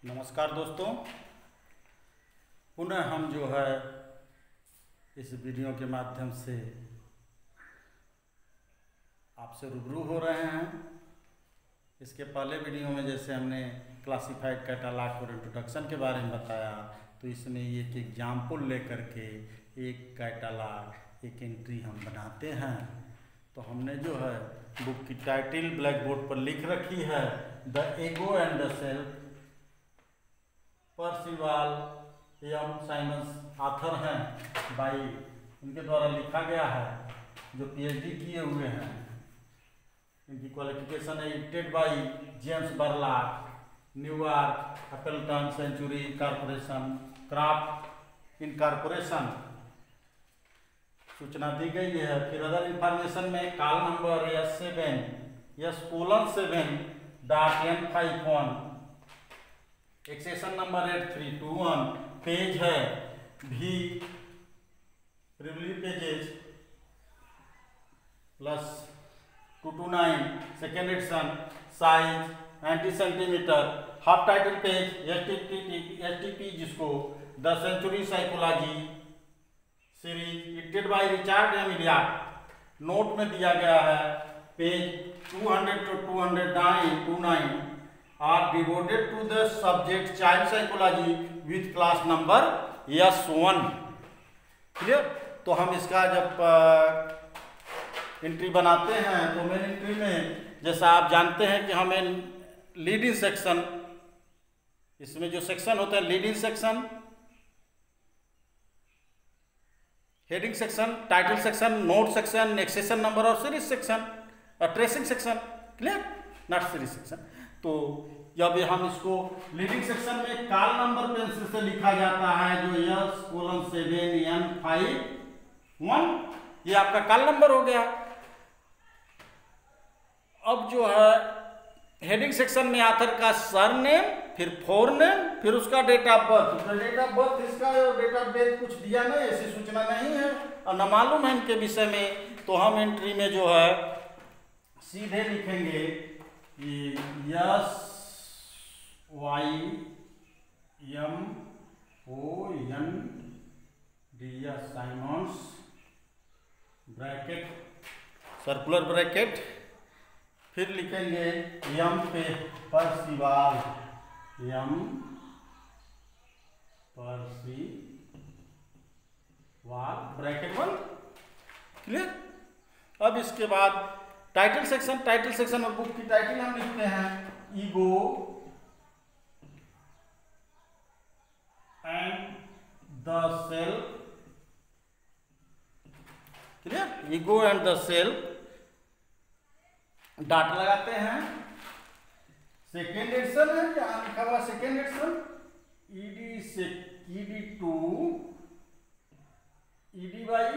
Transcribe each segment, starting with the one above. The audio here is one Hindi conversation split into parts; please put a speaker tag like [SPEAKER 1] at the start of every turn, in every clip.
[SPEAKER 1] नमस्कार दोस्तों, पुनः हम जो है इस वीडियो के माध्यम से आपसे रूबरू हो रहे हैं। इसके पहले वीडियो में जैसे हमने क्लासिफाइड कैटालॉग और इंट्रोडक्शन के बारे में बताया, तो इसमें एक एग्जाम्पल लेकर के एक कैटालॉग एक एंट्री हम बनाते हैं। तो हमने जो है बुक की टाइटल ब्लैक बोर्ड पर लिख रखी है, the ego and the self, Percival M Symonds author हैं बाई, उनके द्वारा लिखा गया है, जो पीएचडी किए हुए हैं। इनकी क्वालिफिकेशन है edited by James Burlock, New York, Appleton Century Corporation, Craft Incorporation. सूचना दी गई है। फिर अदर इंफॉर्मेशन में call number S7 accession number 8321, page है भी privilege pages plus 229, second edition, size 90 centimeter, half title page STP, जिसको the century psychology series edited by Richard M Elliott. Note में दिया गया है page 200 to 229 are devoted to the subject child psychology with class number S1। Clear? तो हम इसका जब एंट्री बनाते हैं तो मेन एंट्री में जैसा आप जानते हैं कि हमें लीडिंग सेक्शन, इसमें जो सेक्शन होता है leading section, heading section, title section, note section, accession number और सीरीज सेक्शन और tracing section. Clear? Not series section. तो जब हम इसको लीडिंग सेक्शन में कॉल नंबर पेंसिल से लिखा जाता है, जो S:7N51, ये आपका कॉल नंबर हो गया। अब जो है हेडिंग सेक्शन में ऑथर का सरनेम, फिर फोरनेम, फिर उसका date of birth. Date of birth इसका डेट ऑफ डेथ कुछ दिया नहीं, ऐसी सूचना नहीं है और न मालूम है इनके विषय में। तो हम एंट्री में जो है सीधे लिखेंगे SYMOND Symonds, bracket circular bracket, फिर लिखेंगे एम पे Percival, M Percival bracket 1। Clear? अब इसके बाद टाइटल सेक्शन में बुक की टाइटल हम लिखते हैं ego and the self. Clear? Ego and the self, dot लगाते हैं। सेकेंड एडिशन है, यहाँ लिखा हुआ second edition, ED2 ED by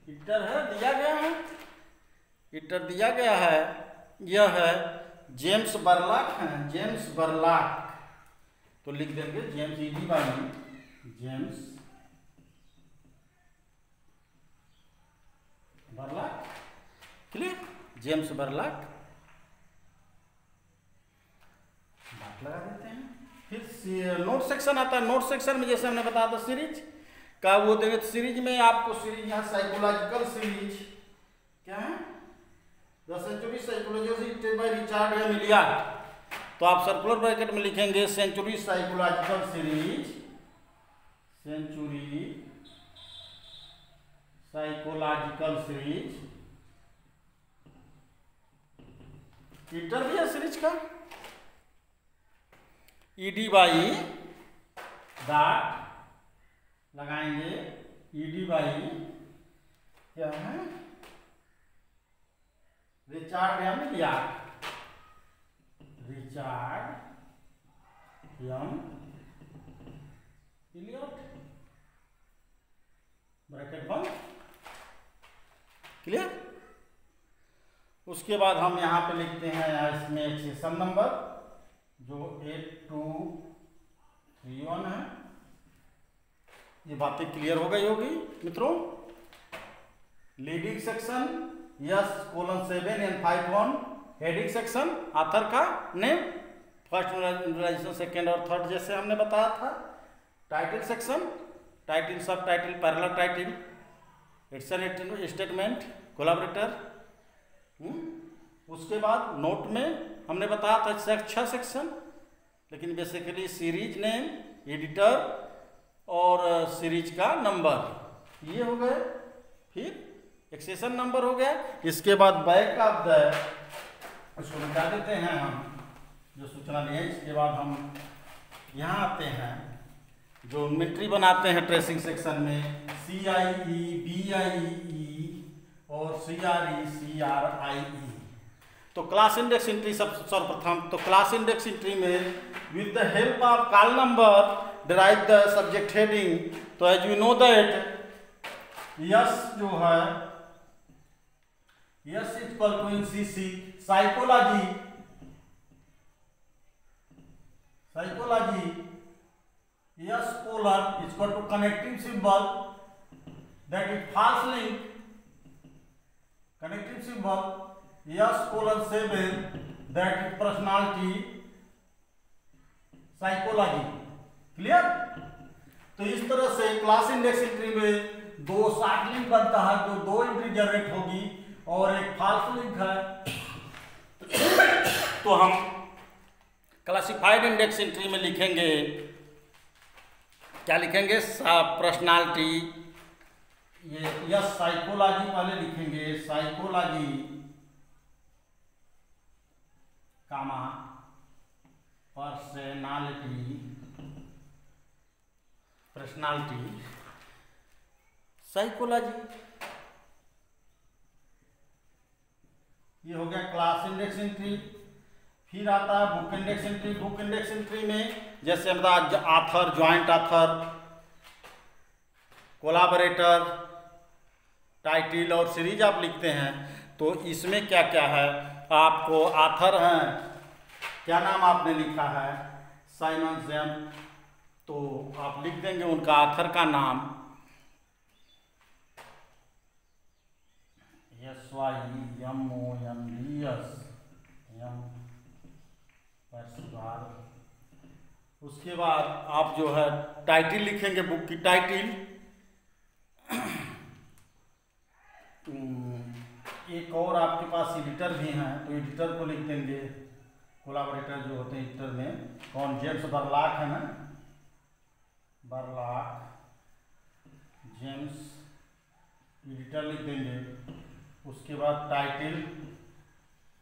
[SPEAKER 1] इटर है, दिया गया है, इटर दिया गया है। यह है जेम्स बर्लॉक है, जेम्स बर्लॉक। तो लिख देंगे James ED by James Burlock. Clear? James Burlock बात लगा देते हैं। फिर नोट सेक्शन आता है। नोट सेक्शन में जैसे हमने बताया था सीरीज का, वो देंगे सीरीज में आपको सीरीज यहाँ साइकोलॉजिकल सीरीज क्या है, the century psychology edited by Richard M Elliott. तो आप सर्कुलर ब्रैकेट में लिखेंगे century psychological series, century psychological series, इटर भी है सीरीज का, ED बाई डॉट लगाएंगे, ED बाई क्या है, Richard M Elliott, Richard M Elliott bracket 1। Clear? उसके बाद हम यहाँ पे लिखते हैं इसमें एक्सेशन नंबर जो 8231 है। ये बातें क्लियर हो गई होगी मित्रों। Leading section S:7N51, heading section author का नेम, फर्स्ट मिनरलाइजेशन, सेकेंड और थर्ड जैसे हमने बताया था। Title section, title, subtitle, parallel title, edition statement, collaborator. उसके बाद नोट में हमने बताया था 6 सेक्शन, लेकिन बेसिकली सीरीज नेम, एडिटर और सीरीज का नंबर ये हो गए। फिर एक्सेशन नंबर हो गया। इसके बाद बैक ऑफ द, इसको मिटा देते हैं हम जो सूचना दी है। इसके बाद हम यहाँ आते हैं जो मिलिट्री बनाते हैं ट्रेसिंग सेक्शन में, CIE, BIE और CRE, CRIE। तो क्लास इंडेक्स एंट्री सर्वप्रथम, तो क्लास इंडेक्स एंट्री में with the help of call number derive the subject heading. तो as you know that S जो है, S equal to CC psychology, psychology S colon equal to connecting symbol that is false link, connecting symbol S colon 7 that is personality psychology. Clear? तो इस तरह से क्लास इंडेक्स एंट्री में 2 शॉर्ट लिंक बनता है, तो 2 एंट्री जनरेट होगी और एक फॉल्स लिंक है। तो हम क्लासिफाइड इंडेक्स एंट्री में लिखेंगे, क्या लिखेंगे? पर्सनालिटी, ये यस साइकोलॉजी पहले लिखेंगे, साइकोलॉजी कामा पर्सनालिटी, पर्सनालिटी साइकोलॉजी। ये हो गया क्लास इंडेक्स एंट्री। फिर आता है book index entry. Book index entry में जैसे हमारा author, joint author, collaborator, title और सीरीज आप लिखते हैं। तो इसमें क्या क्या है? आपको ऑथर हैं, क्या नाम आपने लिखा है? Simon jam. तो आप लिख देंगे उनका ऑथर का नाम, SYMONDS, उसके बाद आप जो है टाइटल लिखेंगे, बुक की टाइटल। एक और आपके पास एडिटर भी हैं, तो एडिटर को लिख देंगे। कोलैबोरेटर जो होते हैं एडिटर में कौन? जेम्स बरलॉक है ना, बरलॉक, जेम्स, एडिटर लिख देंगे। उसके बाद टाइटल,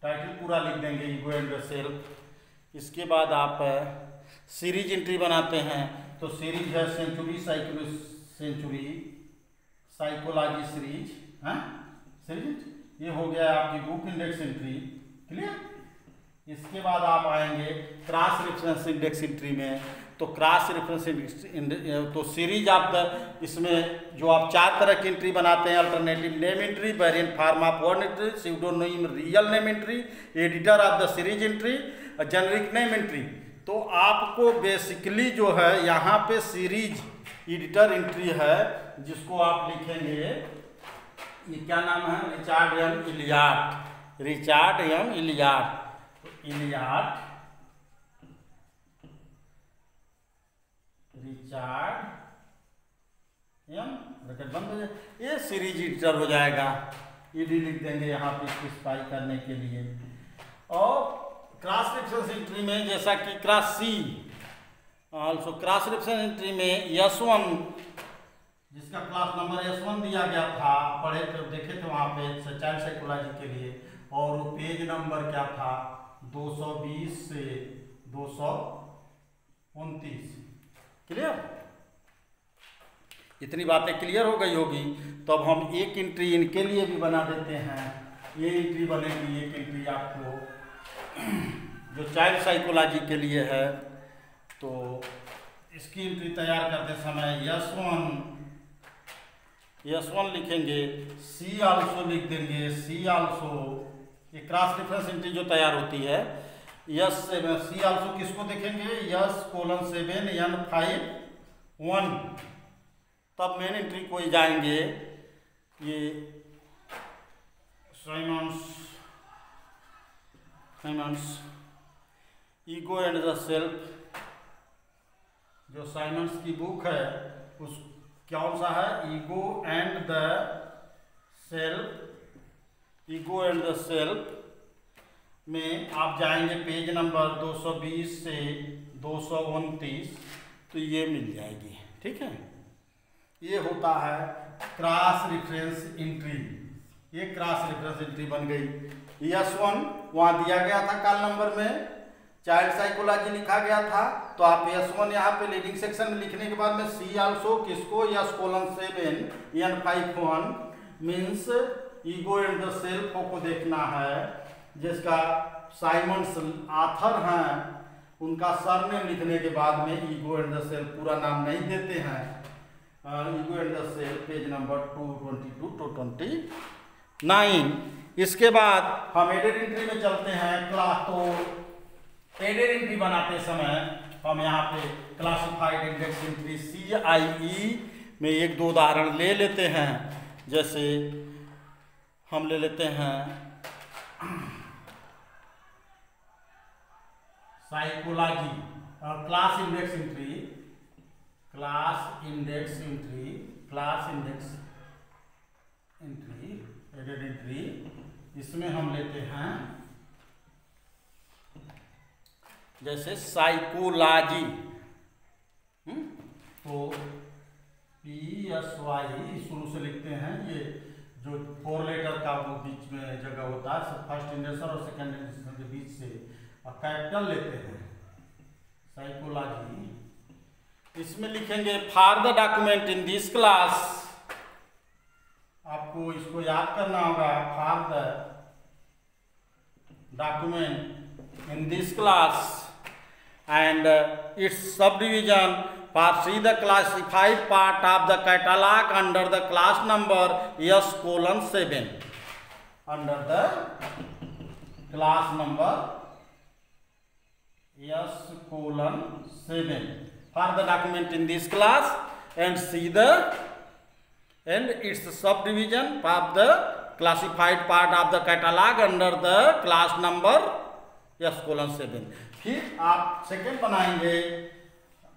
[SPEAKER 1] टाइटल पूरा लिख देंगे, ईगो एंड सेल्फ। इसके बाद आप सीरीज एंट्री बनाते हैं, तो सीरीज है सेंचुरी, सेंचुरी साइकोलॉजी सीरीज, हाँ सीरीज। ये हो गया आपकी बुक इंडेक्स एंट्री। क्लियर? इसके बाद आप आएंगे क्रॉस रेफरेंस इंडेक्स एंट्री में। तो क्रॉस रेफरेंस तो सीरीज आप इसमें जो आप 4 तरह की एंट्री बनाते हैं, alternative name entry, variant form of word entry, pseudonym real name entry, editor of the series entry, generic name entry. तो आपको बेसिकली जो है यहाँ पे सीरीज एडिटर एंट्री है, जिसको आप लिखेंगे, ये क्या नाम है? Richard M Elliott, Richard M Elliott, Elliott, Richard M, bracket बंद हो जाए, ये सीरीज एडिटर हो जाएगा। ईडी लिख देंगे यहाँ पे स्पेसिफाई करने के लिए। और क्रॉस रेफरेंस एंट्री में जैसा कि क्रॉस सी, ऑल्सो क्रॉस रेफरेंस एंट्री में S1, जिसका क्लास नंबर S1 दिया गया था, पढ़े थे, देखे थे वहाँ पे चाइल्ड साइकोलॉजी के लिए, और वो पेज नंबर क्या था? 220 से 229। क्लियर? इतनी बातें क्लियर हो गई होगी। तो अब हम एक एंट्री इनके लिए भी बना देते हैं। ये एंट्री बनेगी, एक एंट्री आपको जो चाइल्ड साइकोलॉजी के लिए है। तो इसकी एंट्री तैयार करते समय S1 लिखेंगे, C आल्सो लिख देंगे, C आल्सो। ये क्रॉस रेफरेंस एंट्री जो तैयार होती है, C आल्सो किसको देखेंगे? S:7 N51। तब मेन एंट्री को जाएंगे, ये Simons ego and the self, जो साइमंड्स की बुक है उस कौन सा है, ego and the self, ego and the self में आप जाएंगे पेज नंबर 220 से 229, तो ये मिल जाएगी। ठीक है, ये होता है क्रॉस रेफरेंस एंट्री। ये क्रॉस रेफरेंस एंट्री बन गई। S1 वहाँ दिया गया था कॉल नंबर में, चाइल्ड साइकोलॉजी लिखा गया था, तो आप S1 यहाँ पे लीडिंग सेक्शन में लिखने के बाद में C आल्सो किसको, S:7 N51 means ego and the self को देखना है, जिसका साइमंड्स ऑथर हैं, उनका सरनेम लिखने के बाद में ईगो एंड द सेल्फ, पूरा नाम नहीं देते हैं, ego and the self page number 222 to 29। इसके बाद हम एडेड एंट्री में चलते हैं। क्लास तो एडेड एंट्री बनाते समय हम यहाँ पे क्लासिफाइड इंडेक्स एंट्री CIE में एक दो उदाहरण ले लेते हैं। जैसे हम ले लेते हैं साइकोलॉजी और class index entry, class index entry, class index entry, added entry, इसमें हम लेते हैं जैसे साइकोलॉजी, तो PSY शुरू से लिखते हैं, ये जो 4 लेटर का वो बीच में जगह होता है, फर्स्ट इंडेक्स और सेकंड इंडेक्स के बीच से, और कैपिटल लेते हैं साइकोलॉजी। इसमें लिखेंगे for the document in this class, आपको इसको याद करना होगा, for the document in this class and its subdivision for see the classified part of the catalog under the class number S:7, under the class number S:7 for the document in this class, and see the and its subdivision of the classified part of the catalog under the class number S:7। फिर आप सेकेंड बनाएंगे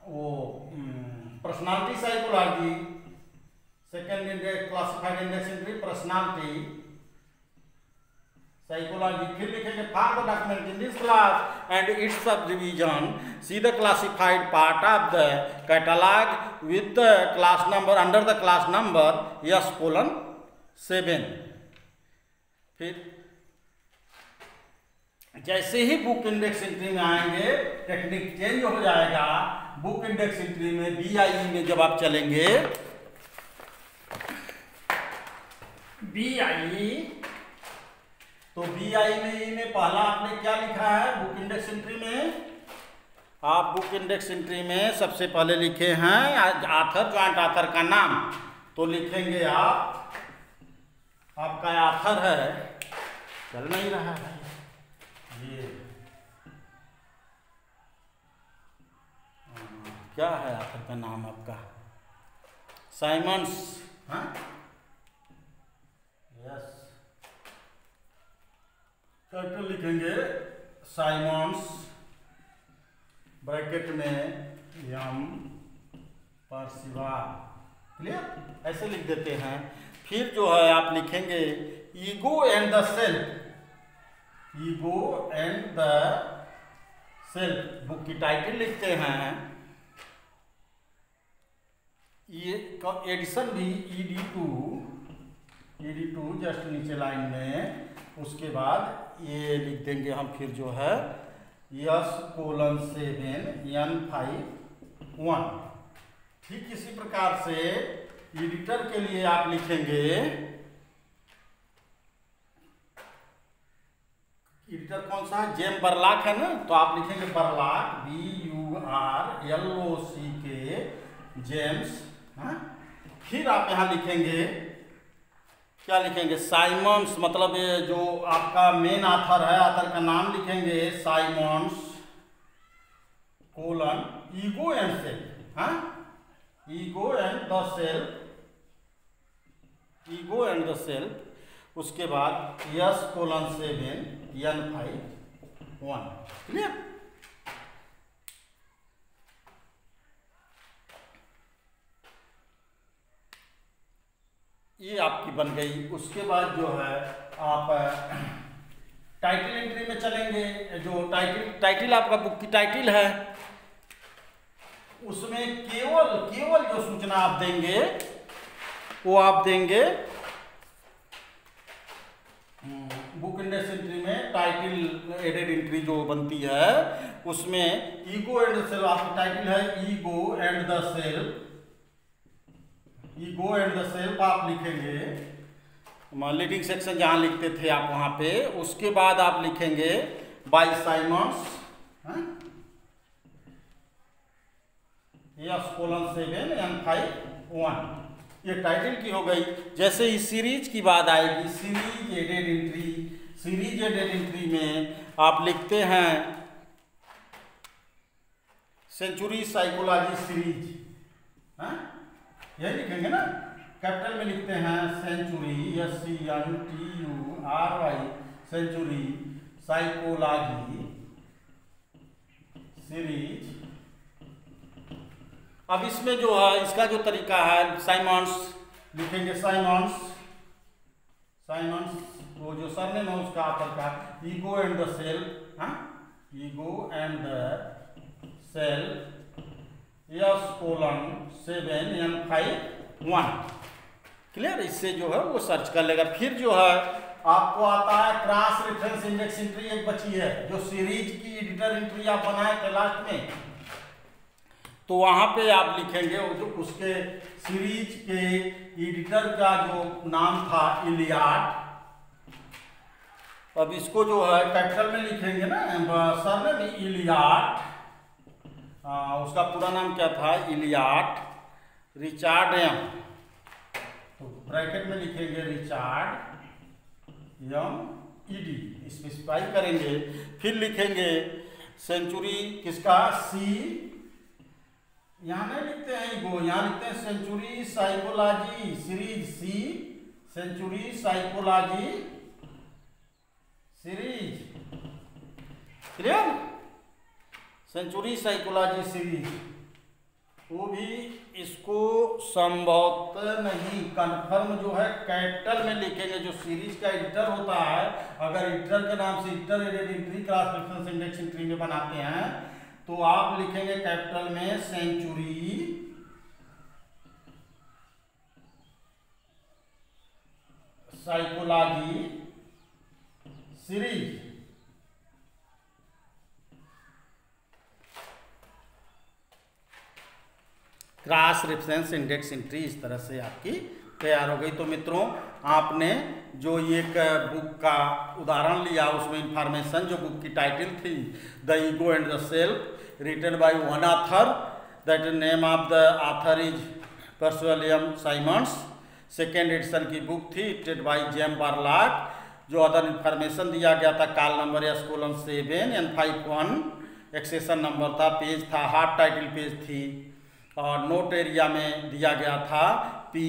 [SPEAKER 1] वो personality psychology, second index classified index entry personality psychology. फिर लिखेंगे for the document in this class and it's subdivision, see the classified part of the catalogue with the class number under the class number S:7। फिर जैसे ही बुक इंडेक्स एंट्री में आएंगे टेक्निक चेंज हो जाएगा। बुक इंडेक्स एंट्री में BIE में जब आप चलेंगे, BIE, तो BIE में पहला आपने क्या लिखा है बुक इंडेक्स एंट्री में, आप बुक इंडेक्स एंट्री में सबसे पहले लिखे हैं ऑथर, ज्वाइंट ऑथर का नाम, तो लिखेंगे आप, आपका ऑथर है, चल नहीं रहा है ये, क्या है ऑथर का नाम आपका, साइमंड्स, हाँ यस, टाइटल लिखेंगे साइमंड्स, ब्रैकेट में M परसिवाल, क्लियर, ऐसे लिख देते हैं। फिर जो है आप लिखेंगे ego and the self, ego and the self, book की टाइटल लिखते हैं, ये एडिशन भी ED2 जस्ट नीचे लाइन में, उसके बाद ये लिख देंगे हम फिर जो है S:7 N51। ठीक इसी प्रकार से एडिटर के लिए आप लिखेंगे, एडिटर कौन सा है, जेम बरलॉक है ना, तो आप लिखेंगे बरलॉक BURLOCK जेम्स, हाँ। फिर आप यहाँ लिखेंगे, क्या लिखेंगे, साइमंड्स, मतलब ये जो आपका मेन ऑथर है, ऑथर का नाम लिखेंगे Symonds colon ego and self, हाँ, ego and the self, ego and the self, उसके बाद S:7 N51, क्लियर। बन गई। उसके बाद जो है आप टाइटल एंट्री में चलेंगे। जो टाइटल आपका बुक की टाइटल है, उसमें केवल जो सूचना आप देंगे वो आप देंगे बुक इंडेक्स एंट्री में टाइटल एडेड एंट्री जो बनती है उसमें ईगो एंड द सेल्फ, आपकी टाइटल है ego and the self, ego and the self आप लिखेंगे। लीडिंग सेक्शन जहां लिखते थे आप वहां पे, उसके बाद आप लिखेंगे बाय साइमंड्स S:7 N:5 ये टाइटल की हो गई। जैसे ही सीरीज की बात आएगी, series added entry, series added entry में आप लिखते हैं सेंचुरी साइकोलॉजी सीरीज, यही लिखेंगे ना, कैपिटल में लिखते हैं century SCNTURY century psychology series. अब इसमें जो है इसका जो तरीका है, साइमंड्स लिखेंगे, साइमंड्स वो जो सरनेम है उसका आकर का ego and the self, ego and the self S:7 N:5 clear. इससे जो है वो सर्च कर लेगा। फिर जो है आपको आता है क्रॉस रेफरेंस इंडेक्स एंट्री, एक बची है जो सीरीज की एडिटर एंट्री आप बनाए थे लास्ट में, तो वहां पे आप लिखेंगे जो उसके सीरीज के एडिटर का जो नाम था इलियाड। अब इसको जो है कैपिटल में लिखेंगे ना, सरनेम इलियाड, उसका पूरा नाम क्या था, इलियाड रिचार्ड एम, तो ब्रैकेट में लिखेंगे रिचार्ड ED स्पेसिफाई करेंगे। फिर लिखेंगे सेंचुरी किसका, सी, यहाँ नहीं लिखते हैं ईगो, यहाँ लिखते हैं century psychology series, C century psychology series, clear, century psychology series. वो भी इसको संभवतः नहीं, कन्फर्म जो है कैपिटल में लिखेंगे। जो सीरीज का एडिटर होता है, अगर एडिटर के नाम से editor added entry cross reference index entry में बनाते हैं तो आप लिखेंगे कैपिटल में century psychology series. Cross reference index entry इस तरह से आपकी तैयार हो गई। तो मित्रों, आपने जो एक बुक का उदाहरण लिया, उसमें इंफॉर्मेशन जो बुक की टाइटल थी the ego and the self, written by one author, that name of the author is Percival M Symonds. Second edition की बुक थी इटेड बाय जेम बार्लाक। जो अदर इंफॉर्मेशन दिया गया था, call number S:7 N:5 accession number था, पेज था, हाफ टाइटल पेज थी, और नोट एरिया में दिया गया था P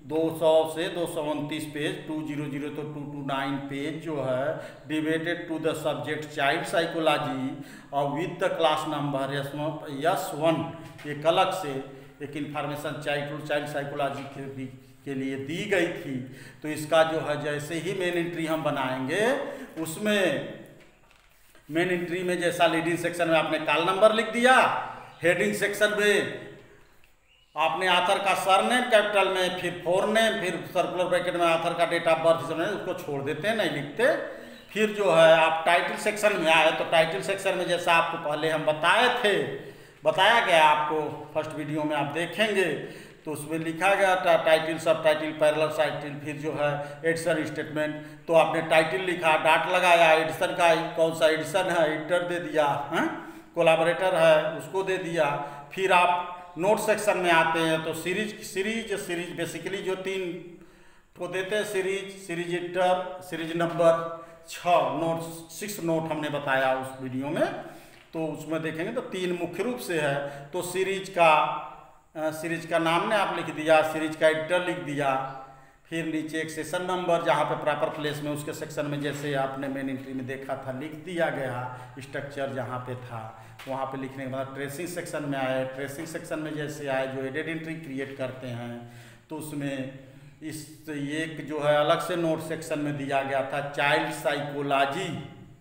[SPEAKER 1] 200 से 229 पेज, 200 तो 229 पेज जो है devoted to the subject child psychology और with the class number S1 एक अलग से एक इंफॉर्मेशन चाइल्ड साइकोलॉजी के लिए दी गई थी। तो इसका जो है जैसे ही मेन एंट्री हम बनाएंगे, उसमें मेन एंट्री में जैसा लीडिंग सेक्शन में आपने कॉल नंबर लिख दिया, हेडिंग सेक्शन में आपने ऑथर का सरनेम कैपिटल में, फिर फोरनेम, फिर सर्कुलर ब्रैकेट में ऑथर का डेट ऑफ बर्थ, उसको छोड़ देते हैं, नहीं लिखते। फिर जो है आप टाइटल सेक्शन में आए तो टाइटल सेक्शन में जैसा आपको पहले हम बताया गया आपको फर्स्ट वीडियो में आप देखेंगे, तो उसमें लिखा गया था title, subtitle, parallel title, फिर जो है एडिशन स्टेटमेंट। तो आपने टाइटल लिखा, डॉट लगाया, एडिशन का कौन सा एडिशन है, एडिटर दे दिया, कोलैबोरेटर है उसको दे दिया। फिर आप नोट सेक्शन में आते हैं तो सीरीज बेसिकली जो 3 को देते हैं, series editor, series number 6 note हमने बताया उस वीडियो में, तो उसमें देखेंगे तो 3 मुख्य रूप से है। तो सीरीज का नाम ने आप लिख दिया, सीरीज का एडिटर लिख दिया, फिर नीचे एक सेशन नंबर जहाँ पे प्रॉपर प्लेस में उसके सेक्शन में जैसे आपने मेन एंट्री में देखा था लिख दिया गया, स्ट्रक्चर जहाँ पे था वहाँ पे लिखने के बाद ट्रेसिंग सेक्शन में आए, ट्रेसिंग सेक्शन में जैसे आए जो एडेड एंट्री क्रिएट करते हैं तो उसमें इस एक जो है अलग से नोट सेक्शन में दिया गया था चाइल्ड साइकोलॉजी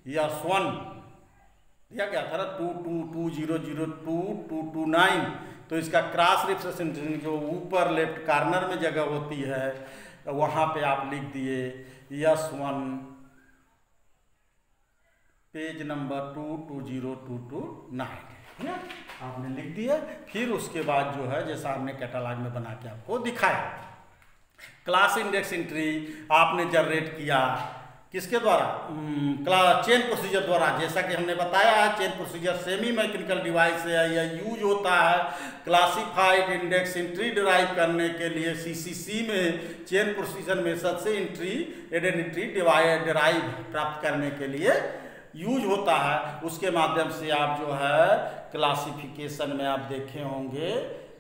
[SPEAKER 1] यस 1 दिया गया था ना 222002-229। तो इसका क्रॉस रिप्रेजेंटेशन जो ऊपर लेफ्ट कॉर्नर में जगह होती है वहाँ पे आप लिख दिए यस 1 पेज नंबर 220229 आपने लिख दिया। फिर उसके बाद जो है जैसा हमने कैटलॉग में बना के आपको दिखाया, क्लास इंडेक्स एंट्री आपने जनरेट किया किसके द्वारा, चेन प्रोसीजर द्वारा। जैसा कि हमने बताया है chain procedure semi mechanical device है, यह यूज होता है क्लासिफाइड इंडेक्स एंट्री डिराइव करने के लिए। सीसीसी में चेन प्रोसीजर मेथड से एंट्री आइडेंटिटी डिराइव प्राप्त करने के लिए यूज होता है। उसके माध्यम से आप जो है क्लासिफिकेशन में आप देखे होंगे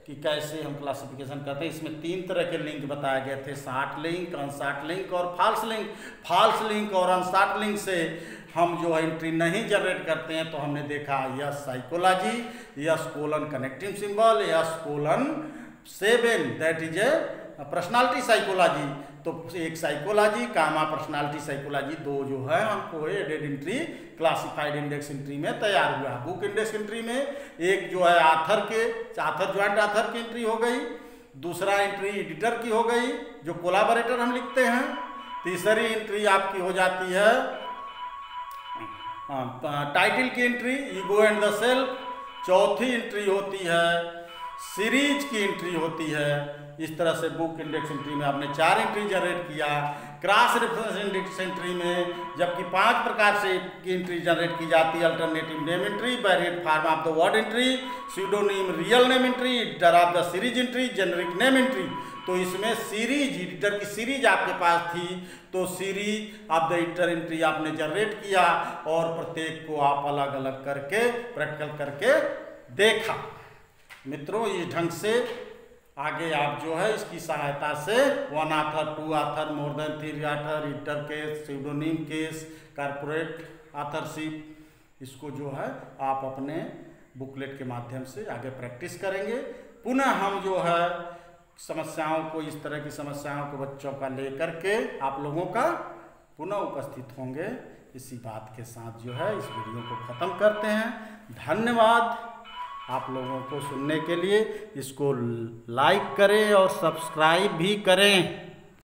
[SPEAKER 1] कि कैसे हम क्लासिफिकेशन करते हैं। इसमें 3 तरह के लिंक बताए गए थे, शॉर्ट लिंक, अनशॉर्ट लिंक और फॉल्स लिंक। फॉल्स लिंक और अनशॉर्ट लिंक से हम जो है एंट्री नहीं जनरेट करते हैं। तो हमने देखा yes psychology, S colon connecting symbol, S colon 7 that is a personality psychology. तो एक साइकोलॉजी कामा पर्सनालिटी साइकोलॉजी 2 जो है हमको added entry classified index entry में तैयार हुआ। बुक इंडेक्स एंट्री में एक जो है ऑथर ज्वाइंट ऑथर की एंट्री हो गई, दूसरा एंट्री एडिटर की हो गई जो कोलाबोरेटर हम लिखते हैं, तीसरी एंट्री आपकी हो जाती है टाइटल की entry ego and the self, चौथी एंट्री होती है सीरीज की एंट्री होती है। इस तरह से बुक इंडेक्स एंट्री में आपने 4 एंट्री जनरेट किया। क्रॉस रेफरेंस इंडेक्स एंट्री में जबकि 5 प्रकार से की एंट्री जनरेट की जाती है, alternative name entry, variant form of the word entry, pseudonym real name entry, editor of the series entry, generic name entry. तो इसमें सीरीज एडिटर की सीरीज आपके पास थी तो series of the editor entry आपने जनरेट किया और प्रत्येक को आप अलग अलग करके प्रैक्टिकल करके देखा। मित्रों इस ढंग से आगे आप जो है इसकी सहायता से 1 author 2 author more than 3 author, editor case, pseudonym case, corporate authorship इसको जो है आप अपने बुकलेट के माध्यम से आगे प्रैक्टिस करेंगे। पुनः हम जो है समस्याओं को इस तरह की समस्याओं को बच्चों का लेकर के आप लोगों का पुनः उपस्थित होंगे। इसी बात के साथ जो है इस वीडियो को ख़त्म करते हैं। धन्यवाद आप लोगों को सुनने के लिए। इसको लाइक करें और सब्सक्राइब भी करें।